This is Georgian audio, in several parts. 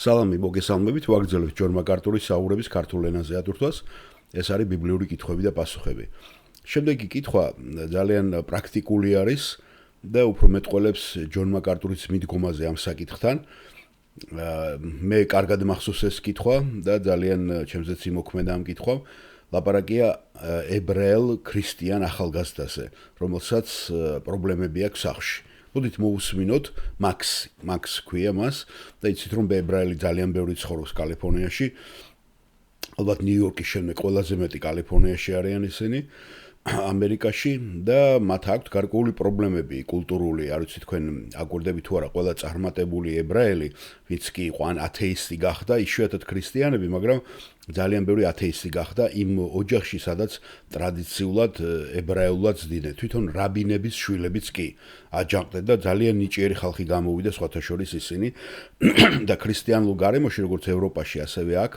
სალამი მოგესალმებით, ვაგრძელებთ ჯონ მაკარტურის საუბრების ქართულ ენაზე ატვირთვას. ეს არის ბიბლიური კითხვები და პასუხები. შემდეგი კითხვა ძალიან პრაქტიკული არის და უფრო მეტყველებს ჯონ მაკარტურის მიდგომაზე ამ საკითხთან. მე კარგად მახსოვს ეს კითხვა და ძალიან ჩემზეც იმოქმედა ამ კითხვამ. ლაპარაკია ებრაელ ქრისტიან ახალგაზრდაზე, რომელსაც პრობლემები აქვს სახლში. მოდით მოусმინოთ მაქს ქვია მას და იცით რომ ებრაელი ძალიან ბევრი ცხოვრობს კალიფორნიაში. ალბათ ნიუ-იორკის შემდეგ ყველაზე მეტი კალიფორნიაში არიან ისინი. ამერიკაში და მათ აქვთ გარკვეული პრობლემები კულტურული, არ ვიცი თქვენ აკვირდებით თუ არა, ყველა წარმატებული ებრაელი, ვინც კი იყო ან ათეისტი გახდა, იშვიათად ქრისტიანები, მაგრამ ძალიან ბევრი ათეისტი გახდა იმ ოჯახში, სადაც ტრადიციულად ებრაელულად ზდიდნენ. თვითონ რაბინების შვილებიც კი აჯანყდნენ და ძალიან ნიჭიერი ხალხი გამოვიდა სხვათა შორის ისინი და ქრისტიანულ გარემოში, როგორც ევროპაში, ასევე აქ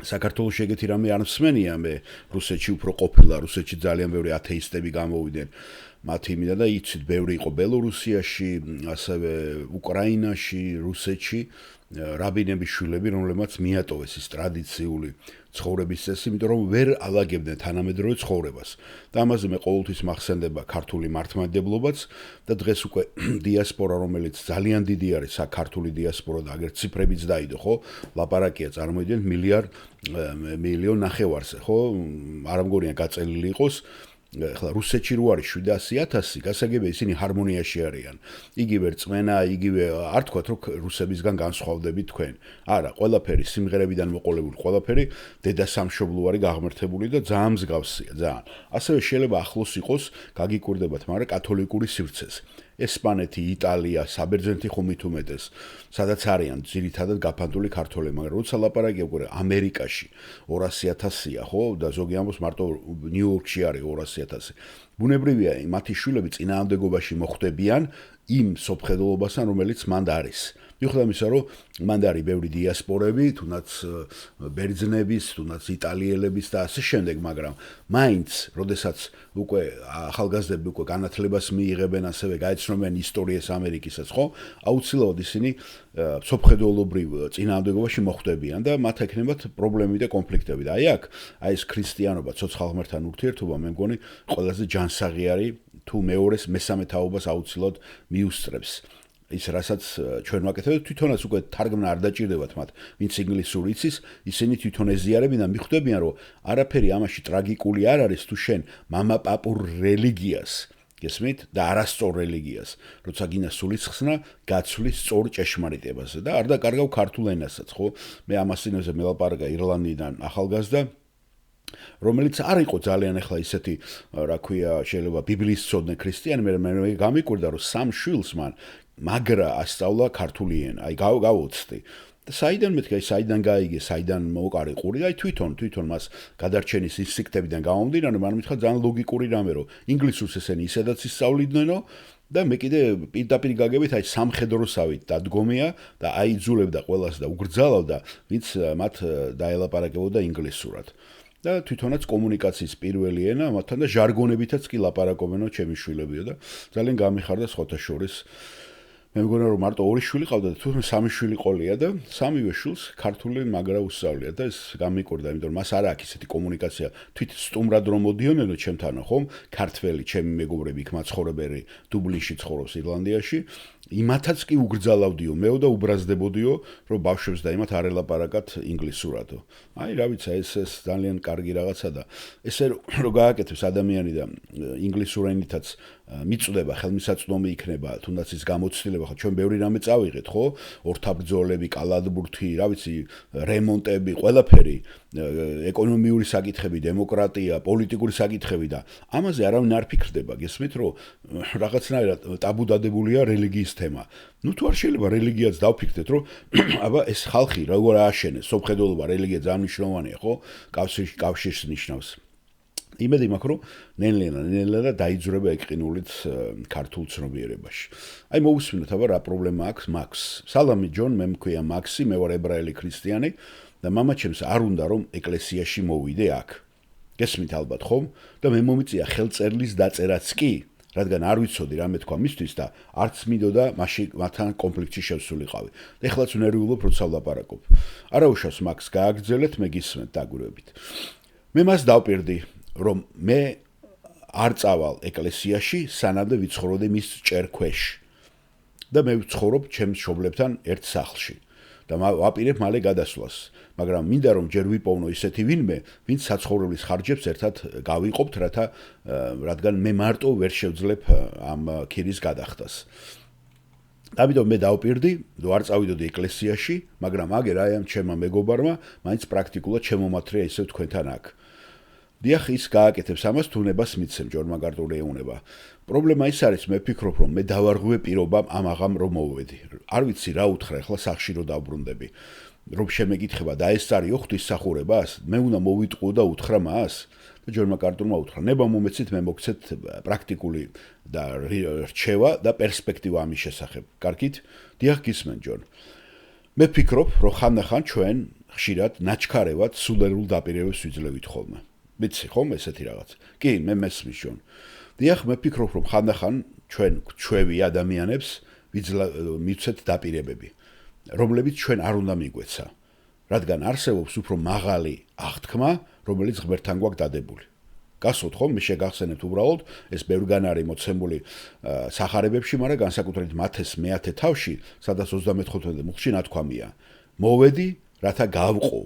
საქართველოს ეგეთი რამე არ მსმენია მე რუსეთში უფრო ყოფილა რუსეთში ძალიან ბევრი ათეისტები გამოვიდნენ მათ იმიდან და იცით ბევრი იყო ბელორუსიაში ასევე უკრაინაში რუსეთში რაბინების შვილები რომლებმაც მიატოვეს ის ტრადიციული ცხოვრების წესი იმიტომ რომ ვერ ალაგებდნენ თანამედროვე ცხოვრებას და ამაზე მე ყოველთვის მახსენდება ქართული მართლმადიდებლობაც და დღეს უკვე დიასპორა რომელიც ძალიან დიდი არის საქართველოს დიასპორა და აგერ ციფრებიც დაიდო ხო ლაპარაკია წარმოიდგინეთ მილიონ ნახევარზე ხო არ ამგონია გაწელილი იყოს ახლა რუსეთში რო არის 700,000 გასაგებია ისინი ჰარმონიაში არიან იგივე რწმენა იგივე არ თქვათ რომ რუსებისგან განსხვავდებით თქვენ არა ყველაფერი სიმღერებიდან მოყოლებული ყველაფერი დედა სამშობლო არის გაღმერთებული და ძალიან მსგავსია ძალიან ასევე შეიძლება ახლოს იყოს გაგიკვირდებათ მაგრამ კათოლიკური სივრცეს ესპანეთი, იტალია, საბერძნეთი ხუმით უმეტეს, სადაც არიან ძირითადად გაფანტული ქართველები, მაგრამ როცა ლაპარაკია უკვე ამერიკაში 200,000-ია, ხო, და ზოგი ამბობს მარტო ნიუ-იორკში არის 200,000. ბუნებრივია, მათი შვილები წინააღმდეგობაში მოხვდებიან იმ სოფხედულობასთან, რომელიც მანდ არის. მიუხედავად იმისა, რომ მანდ არის ბევრი დიასპორები, თუნდაც ბერძნების, თუნდაც იტალიელების და ასე შემდეგ, მაგრამ მაინც, როდესაც უკვე ახალგაზრდები უკვე განათლებას მიიღებენ, ასევე გაეცნობიან ისტორიას ამერიკისაც, ხო? აუცილებლად ისინი სოფხედულობრივ წინააღმდეგობაში მოხვდებიან და მათ ექნებათ პრობლემები და კონფლიქტები. და აი აქ, აი ეს ქრისტიანობა, ცოცხალ ღმერთთან ურთიერთობა, მე მგონი, ყველაზე ჯანსაღი არის თუ მეორეს მესამე თაობას აუცილებლად მიუსწრებს. ის რასაც ჩვენ ვაკეთებთ თვითონაც უკვე თარგმნა არ დაჭირდებათ მათ ვინც ინგლისური იცის ისინი თვითონ ეზიარებენ და მიხვდებიან რომ არაფერი ამაში ტრაგიკული არ არის თუ შენ მამაპაპურ რელიგიას გესმით და არასწორ რელიგიას როცა გინდა სულისხსნა გაცვლის სწორ ჭეშმარიტებაზე და არ დაკარგავ ქართულ ენასაც ხო მე ამასინებზე მელაპარაკა ირლანდიიდან ახალგაზრდა რომელიც არ იყო ძალიან ახლა ისეთი რა ქვია შეიძლება ბიბლიის ცოდნე ქრისტიანი მე გამიკვირდა რომ სამ შვილს მან მაგრა ასწავლა ქართული ენა აი გავოცდი და საიდან მეთქი აი საიდან გაიგე საიდან მოკარი ყური აი თვითონ მას გადარჩენის ინსტინქტებიდან გამომდინარე მან მითხრა ძალიან ლოგიკური რამე რომ ინგლისურს ესენი ისედაც ისწავლიდნენო და მე კიდე პირდაპირ გაგებით აი სამხედროსავით დადგომია და აიძულებდა ყველას და უგრძალავდა ვინც მათ დაელაპარაკებოდა ინგლისურად და თვითონაც კომუნიკაციის პირველი ენა მათთან და ჟარგონებითაც კი ლაპარაკობენო ჩემი შვილებია და ძალიან გამიხარდა სხვათა შორის მე მგონა რომ მარტო ორი შვილი ყავდა და თვითონ სამი შვილი ყოლია და სამივე შვილს ქართული მაგრა უსწავლია და ეს გამიკვირდა იმიტომ რომ მას არ აქვს ისეთი კომუნიკაცია თვით სტუმრად რომ მოდიონენო ჩემთანო ხომ ქართველი ჩემი მეგობრები იქ მაცხოვრებელი დუბლინში ცხოვრობს ირლანდიაში იმათაც კი უგრძალავდიო მეო და უბრაზდებოდიო რომ ბავშვებს და იმათ არ ელაპარაკათ ინგლისურადო აი რა ვიცი ეს ძალიან კარგი რაღაცა და ესე რომ გააკეთებს ადამიანი და ინგლისურ ენითაც მიწდება ხელმისაწვდომი იქნება თუნდაც ის გამოცდილება ხო ჩვენ ბევრი რამე წავიღეთ ხო ორთაბრძოლები კალათბურთი რა ვიცი რემონტები ყველაფერი ეკონომიური საკითხები დემოკრატია პოლიტიკური საკითხები და ამაზე არავინ არ ფიქრდება გესმით რომ რაღაცნაირად ტაბუდადებულია რელიგიის თემა ნუ თუ არ შეიძლება რელიგიაც დავფიქრდეთ რომ აბა ეს ხალხი როგორ ააშენეს სოფხედულობა რელიგია ძალიან მნიშვნელოვანია ხო კავშირს ნიშნავს იმედი მაქვს რომ ნელ-ნელა დაიძრება ეყინულით ქართულ ცნობიერებაში. აი მოვუსმინოთ აბა რა პრობლემა აქვს მაქს. სალამი ჯონ, მე მქვია მაქსი, მე ვარ ებრაელი ქრისტიანი და მამაჩემს არ უნდა რომ ეკლესიაში მოვიდე აქ. გესმით ალბათ ხომ? და მე მომიწია ხელწერლის დაწერაც კი. რადგან არ ვიცოდი რა მეთქვა მისთვის და არც მინდოდა მაშინ მათთან კონფლიქტში შევსულიყავი. ეხლაც ნერვიულობ როცა ვლაპარაკობ. არაუშავს მაგს გააგრძელეთ, მე გისმენთ დაგვირებით. მე მას დავპირდი, რომ მე არ წავალ ეკლესიაში, სანამდე ვიცხოვრობდი მის ჭერ ქვეშ. და მე ვცხოვრობ ჩემს მშობლებთან ერთ სახლში. და ვაპირებ მალე გადასვლას, მაგრამ მინდა რომ ჯერ ვიპოვნო ისეთი ვინმე, ვინც საცხოვრებლის ხარჯებს ერთად გავიყოფთ, რადგან მე მარტო ვერ შევძლებ ამ ქირის გადახდას. ამიტომ მე დავპირდი, რომ არ წავიდოდი ეკლესიაში, მაგრამ აგერ აი ამ ჩემმა მეგობარმა მაინც პრაქტიკულად შემომათრია ისევ თქვენთან აქ. დიახ, ის გააკეთებს ამას, თუნებას მიცემ ჯორმაგარტული ეუნება. პრობლემა ის არის, მე ვფიქრობ, რომ მე დავარღვე პირობამ ამ აღამ რომ მოვედი. არ ვიცი რა უთხრა ახლა სახში რომ დავბრუნდები. რომ შემეკითხება და ეს წარიო ღვთისმსახურებას, მე უნდა მოვიტყუო და უთხრა მას. და ჯორმაგარტულმა უთხრა, ნება მომეცით, მე მოგცეთ პრაქტიკული და რჩევა და პერსპექტივა ამის შესახებ. კარგით? დიახ, გისმენ ჯონ. მე ვფიქრობ, რომ ხანდახან ჩვენ ხშირად ნაჩქარევად სულერულ დაპირებებს ვიძლევით ხოლმე. ვიცი ხომ ესეთი რაღაც. კი, მე მესმის ჯონ. დიახ, მე ვფიქრობ, რომ ხანდახან ჩვენ ჩვევი ადამიანებს მივცეთ დაპირებები, რომლებიც ჩვენ არ უნდა მიგვეცა, რადგან არსებობს უფრო მაღალი აღთქმა, რომელიც ღმერთთან გვაქვს დადებული. გასვოთ ხომ, მე შეგახსენებთ უბრალოდ ეს ბევრგან არის მოცემული სახარებებში, მაგრამ განსაკუთრებით მათეს მე-10 თავში, სადაც 35 მუხლში ნათქვამია: მოვედი, რათა გავყო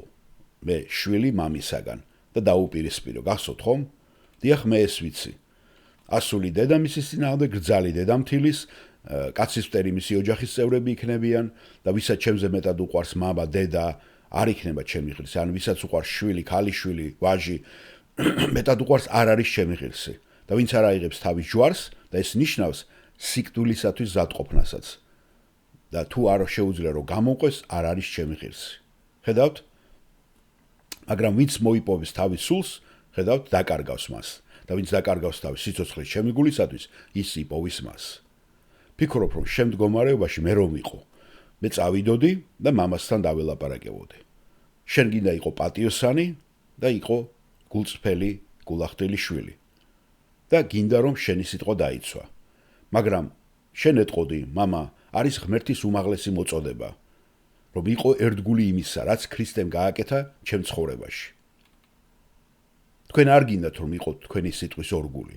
მე შვილი მამისაგან და დაუპირისპირო. გასვოთ ხომ? დიახ, მე ეს ვიცი. ასული დედამისის წინააღმდეგ, გრძალი დედამთილის, კაცის მტერი მისი ოჯახის წევრები იქნებიან და ვისაც ჩემზე მეტად უყვარს მამა, დედა, არ იქნება ჩემი ღირსი, ან ვისაც უყვარს შვილი, ქალიშვილი, ვაჟი, მეტად უყვარს არ არის ჩემი ღირსი. და ვინც არ აიღებს თავის ჯვარს და ეს ნიშნავს სიკვდილისათვის ზადყოფნასაც. და თუ არ შეუძლია რომ გამოვყვეს, არ არის ჩემი ღირსი. ხედავთ? მაგრამ ვინც მოიპოვებს თავის სულს, ხედავთ, დაკარგავს მას. და ვინც დაკარგავს თავის სიცოცხლის შემიგულისათვის, ის იპოვის მას. ფიქრობ, რომ შემდგომარეობაში მე რომ ვიყო, მე წავიდოდი და მამასთან დაველაპარაკებოდი. შენ გინდა იყო პატიოსანი და იყო გულწრფელი, გულახდელი შვილი. და გინდა რომ შენი სიტყვა დაიცვა. მაგრამ შენ ეტყოდი, მამა, არის ღმერთის უმაღლესი მოწოდება, რომ იყო ერთგული იმისა, რაც ქრისტემ გააკეთა ჩემ ცხოვრებაში. თქვენ არ გინდათ რომ იყოთ თქვენი სიტყვის ორგული,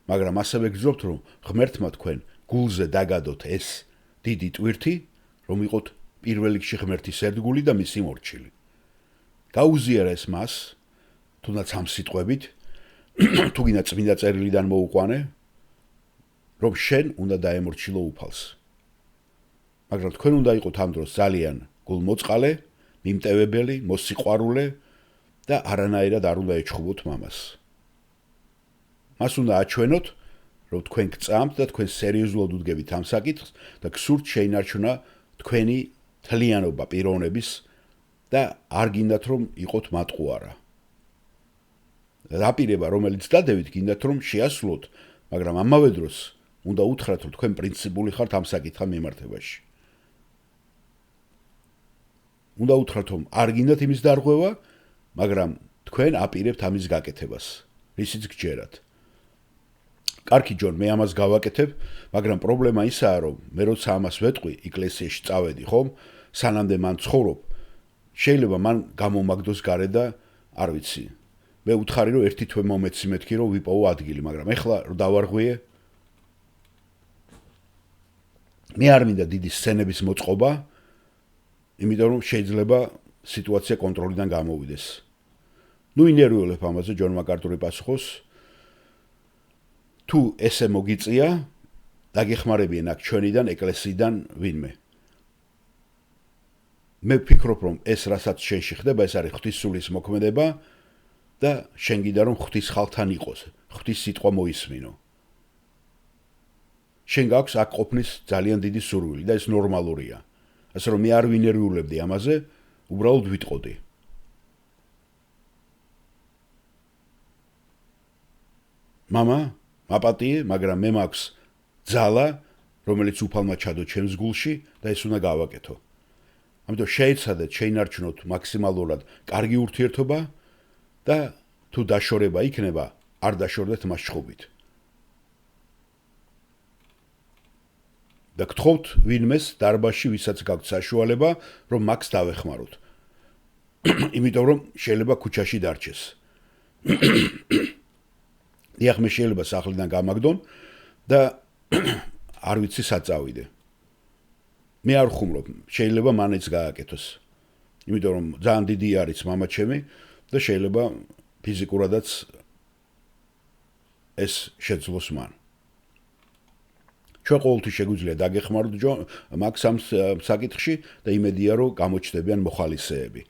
მაგრამ ასევე გძნობთ რომ ღმერთმა თქვენ გულზე დაგადოთ ეს დიდი ტვირთი, რომ იყოთ პირველ რიგში ღმერთის ერთგული და მისი მორჩილი. გაუზიარეს მას, თუნდაც ამ სიტყვებით, თუ გინდა წმინდა წერილიდან მოუყვანე, რომ შენ უნდა დაემორჩილო უფალს. მაგრამ თქვენ უნდა იყოთ ამ დროს ძალიან გულმოწყალე, მიმტევებელი, მოსიყვარულე და არანაირად არ უნდა ეჩხუბოთ მამას. მას უნდა აჩვენოთ, რომ თქვენ გწამთ და თქვენ სერიოზულად უდგებით ამ საკითხს და გსურთ შეინარჩუნა თქვენი თლიანობა პიროვნების და არ გინდათ რომ იყოთ მატყუარა. დაპირება, რომელიც დადებით, გინდათ რომ შეასრულოთ, მაგრამ ამავე დროს უნდა უთხრათ, რომ თქვენ პრინციპული ხართ ამ საკითხთან მიმართებაში. უნდა უთხრათ, რომ არ გინდათ იმის დარღვევა, მაგრამ თქვენ აპირებთ ამის გაკეთებას, რისიც გჯერათ. კარგი ჯონ, მე ამას გავაკეთებ, მაგრამ პრობლემა ისაა, რომ მე როცა ამას ვეტყვი, ეკლესიაში წავედი, ხომ? სანამდე მან ცხოვრობ, შეიძლება მან გამომაგდოს გარე და არ ვიცი. მე უთხარი, რომ ერთი თვე მომეცი მეთქი, რომ ვიპოვო ადგილი, მაგრამ ეხლა რომ დავარღვიე, მე არ მინდა დიდი სცენების მოწყობა, იმიტომ რომ შეიძლება სიტუაცია კონტროლიდან გამოვიდეს. ნუ ინერვიულებ ამაზე ჯონ მაკარტური პასუხობს. თუ ესე მოგიწია, დაგეხმარებიან აქ ჩვენიდან ეკლესიიდან ვინმე. მე ვფიქრობ, რომ ეს რასაც შენში ხდება, ეს არის ღვთის სულის მოქმედება და შენ გინდა რომ ღვთის ხალხთან იყოს, ღვთის სიტყვა მოისმინო. შენ გაქვს აქ ყოფნის ძალიან დიდი სურვილი და ეს ნორმალურია. ასე რომ მე არ ვინერვიულებდი ამაზე, უბრალოდ ვიტყოდი. მამა, მაპატიე, მაგრამ მე მაქვს ძალა, რომელიც უფალმა ჩადო ჩემს გულში და ეს უნდა გავაკეთო. ამიტომ შეეცადეთ შეინარჩუნოთ მაქსიმალურად კარგი ურთიერთობა და თუ დაშორება იქნება, არ დაშორდეთ მას ჩხუბით. და გთხოვთ ვინმეს დარბაზში ვისაც გაქვთ საშუალება რომ მაქს დავეხმაროთ. იმიტომ რომ შეიძლება ქუჩაში დარჩეს. დიახ მე შეიძლება სახლიდან გამაგდონ და არ ვიცი საწავიდე. მე არ ხუმრობ, შეიძლება მანეც გააკეთოს. იმიტომ რომ ძალიან დიდი არის მამა ჩემი და შეიძლება ფიზიკურადაც ეს შეძლოს მან. ჩვენ ყოველთვის შეგვიძლია დაგეხმაროთ მაქს ამ საკითხში და იმედია რომ გამოჩნდებიან მოხალისეები.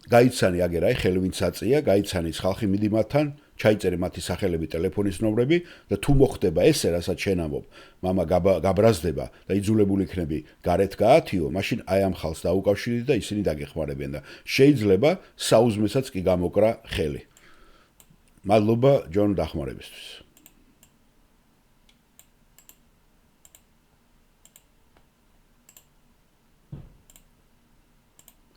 გაიცანი აგერ აი ხელვინც აწია, გაიცანის ხალხი მიდი მათთან, ჩაიწერე მათი სახელები, ტელეფონის ნომრები და თუ მოხდება ესე, რასაც შენ ამბობ, მამა გაბრაზდება და იძულებული იქნები გარეთ გაათიო, მაშინ აი ამ ხალხს დაუკავშირდი და ისინი დაგეხმარებიან და შეიძლება საუზმესაც კი გამოკრა ხელი. მადლობა ჯონ დახმარებისთვის.